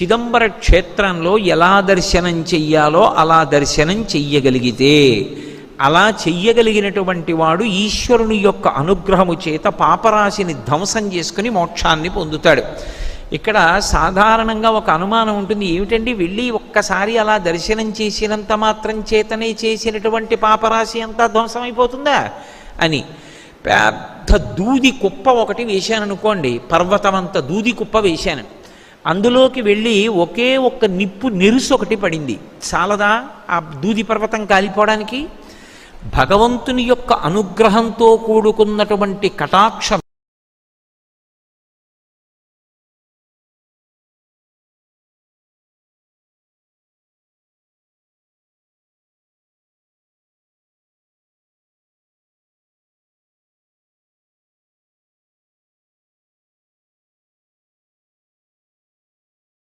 చిదంబర క్షేత్రంలో ఎలా దర్శనం చెయ్యాలో అలా దర్శనం చెయ్యగలిగితే, అలా చెయ్యగలిగినటువంటి వాడు ఈశ్వరుని యొక్క అనుగ్రహము చేత పాపరాశిని ధ్వంసం చేసుకుని మోక్షాన్ని పొందుతాడు. ఇక్కడ సాధారణంగా ఒక అనుమానం ఉంటుంది, ఏమిటండి వెళ్ళి ఒక్కసారి అలా దర్శనం చేసినంత మాత్రం చేతనే చేసినటువంటి పాపరాశి అంతా ధ్వంసం అయిపోతుందా అని. పెద్ద దూది కుప్ప ఒకటి వేశాను అనుకోండి, పర్వతమంత దూది కుప్ప వేశాను, అందులోకి వెళ్ళి ఒకే ఒక్క నిప్పు నెరుసు ఒకటి పడింది, చాలదా ఆ దూది పర్వతం కాలిపోవడానికి? భగవంతుని యొక్క అనుగ్రహంతో కూడుకున్నటువంటి కటాక్ష